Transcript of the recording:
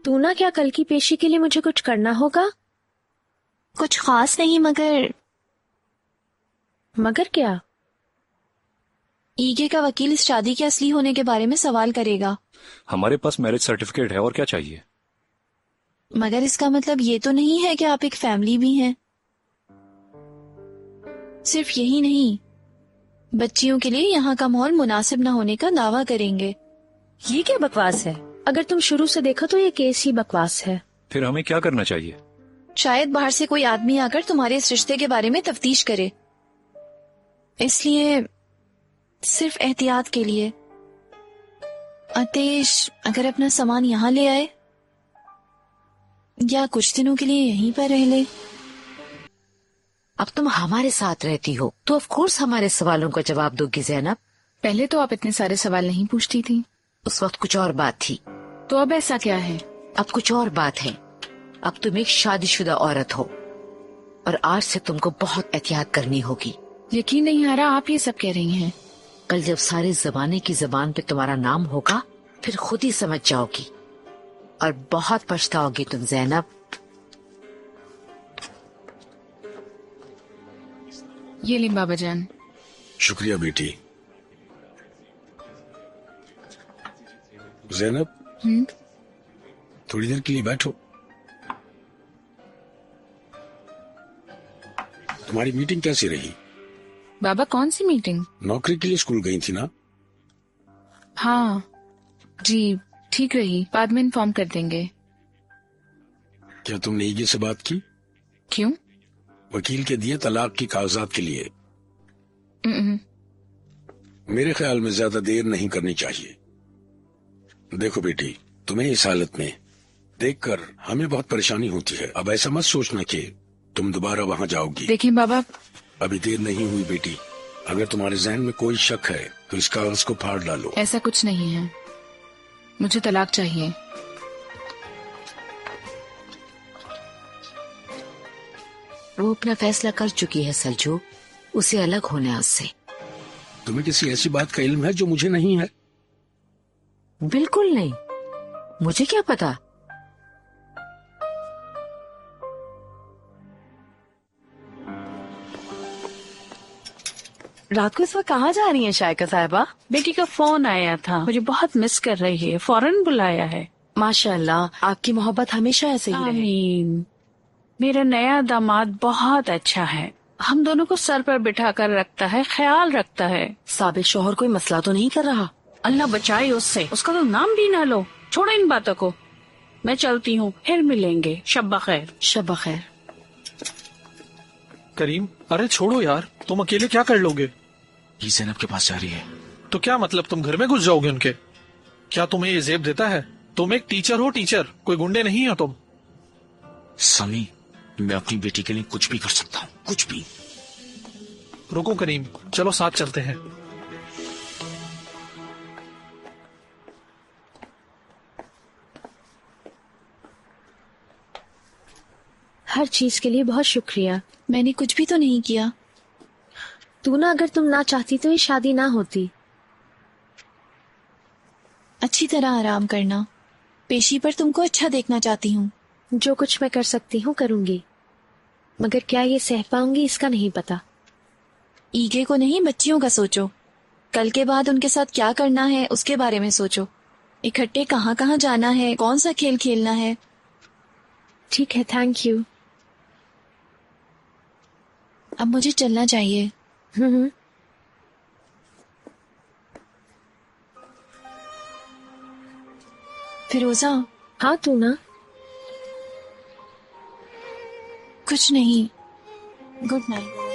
تو نہ کیا کل کی پیشی کے لیے مجھے کچھ کرنا ہوگا؟ کچھ خاص نہیں، مگر کیا؟ ایگے کا وکیل اس شادی کے اصلی ہونے کے بارے میں سوال کرے گا۔ ہمارے پاس میرج سرٹیفکیٹ ہے، اور کیا چاہیے؟ مگر اس کا مطلب یہ تو نہیں ہے کہ آپ ایک فیملی بھی ہیں۔ صرف یہی نہیں، بچیوں کے لیے یہاں کا ماحول مناسب نہ ہونے کا دعویٰ کریں گے۔ یہ کیا بکواس ہے؟ اگر تم شروع سے دیکھو تو یہ کیس ہی بکواس ہے۔ پھر ہمیں کیا کرنا چاہیے؟ شاید باہر سے کوئی آدمی آ کر تمہارے اس رشتے کے بارے میں تفتیش کرے، اس لیے صرف احتیاط کے لیے آتش اگر اپنا سامان یہاں لے آئے یا کچھ دنوں کے لیے یہیں پر رہ لے۔ اب تم ہمارے ساتھ رہتی ہو تو آف کورس ہمارے سوالوں کا جواب دو گی زینب۔ پہلے تو آپ اتنے سارے سوال نہیں پوچھتی تھی، اس وقت کچھ اور بات تھی، تو اب ایسا کیا ہے؟ اب کچھ اور بات ہے۔ اب تم ایک شادی شدہ عورت ہو اور آج سے تم کو بہت احتیاط کرنی ہوگی۔ یقین نہیں آ رہا آپ یہ سب کہہ رہی ہیں۔ کل جب سارے زمانے کی زبان پہ تمہارا نام ہوگا پھر خود ہی سمجھ جاؤ گی اور بہت پچھتاؤ گی تم زینب۔ یہ لیں بابا جان۔ شکریہ بیٹی۔ زینب تھوڑی دیر کے لیے بیٹھو۔ تمہاری میٹنگ کیسی رہی؟ بابا کون سی میٹنگ؟ نوکری کے لیے اسکول گئی تھی نا؟ ہاں جی ٹھیک رہی، بعد میں انفارم کر دیں گے۔ کیا تم نے ایگے سے بات کی؟ کیوں؟ وکیل کے دیے طلاق کی کاغذات کے لیے۔ میرے خیال میں زیادہ دیر نہیں کرنی چاہیے۔ دیکھو بیٹی، تمہیں اس حالت میں دیکھ کر ہمیں بہت پریشانی ہوتی ہے۔ اب ایسا مت سوچنا کہ تم دوبارہ وہاں جاؤ گی۔ دیکھیں بابا، ابھی دیر نہیں ہوئی بیٹی، اگر تمہارے ذہن میں کوئی شک ہے تو اس کاغذ کو پھاڑ ڈالو۔ ایسا کچھ نہیں ہے، مجھے طلاق چاہیے۔ وہ اپنا فیصلہ کر چکی ہے سلجو، اسے الگ ہونے آج سے۔ تمہیں کسی ایسی بات کا علم ہے جو مجھے نہیں ہے؟ بالکل نہیں، مجھے کیا پتا۔ رات کو اس وقت کہاں جا رہی ہیں شائقہ صاحبہ؟ بیٹی کا فون آیا تھا، مجھے بہت مس کر رہی ہے، فوراً بلایا ہے۔ ماشاء اللہ، آپ کی محبت ہمیشہ ایسے ہی رہے۔ آمین۔ میرا نیا داماد بہت اچھا ہے، ہم دونوں کو سر پر بٹھا کر رکھتا ہے، خیال رکھتا ہے۔ سابق شوہر کوئی مسئلہ تو نہیں کر رہا؟ اللہ بچائے اس سے، اس کا تو نام بھی نہ لو۔ چھوڑو ان باتوں کو، میں چلتی ہوں، پھر ملیں گے۔ شب بخیر۔ شب بخیر۔ کریم، ارے چھوڑو یار، تم اکیلے کیا کر لو گے؟ یہ زینب کے پاس جا رہی ہے۔ تو کیا مطلب تم گھر میں گھس جاؤ گے ان کے؟ کیا تمہیں یہ زیب دیتا ہے؟ تم ایک ٹیچر ہو، ٹیچر، کوئی گنڈے نہیں ہو تم۔ سمی، میں اپنی بیٹی کے لیے کچھ بھی کر سکتا ہوں، کچھ بھی۔ رکو کریم، چلو ساتھ چلتے ہیں۔ ہر چیز کے لیے بہت شکریہ۔ میں نے کچھ بھی تو نہیں کیا۔ تو نہ اگر تم نہ چاہتی تو یہ شادی نہ ہوتی۔ اچھی طرح آرام کرنا، پیشی پر تم کو اچھا دیکھنا چاہتی ہوں۔ جو کچھ میں کر سکتی ہوں کروں گی، مگر کیا یہ سہ پاؤں گی اس کا نہیں پتا۔ ایگے کو نہیں، بچیوں کا سوچو۔ کل کے بعد ان کے ساتھ کیا کرنا ہے اس کے بارے میں سوچو، اکٹھے کہاں کہاں جانا ہے، کون سا کھیل کھیلنا ہے۔ ٹھیک ہے، تھینک یو۔ اب مجھے چلنا چاہیے۔ فیروزہ۔ ہاں تو نا؟ کچھ نہیں، گڈ نائٹ۔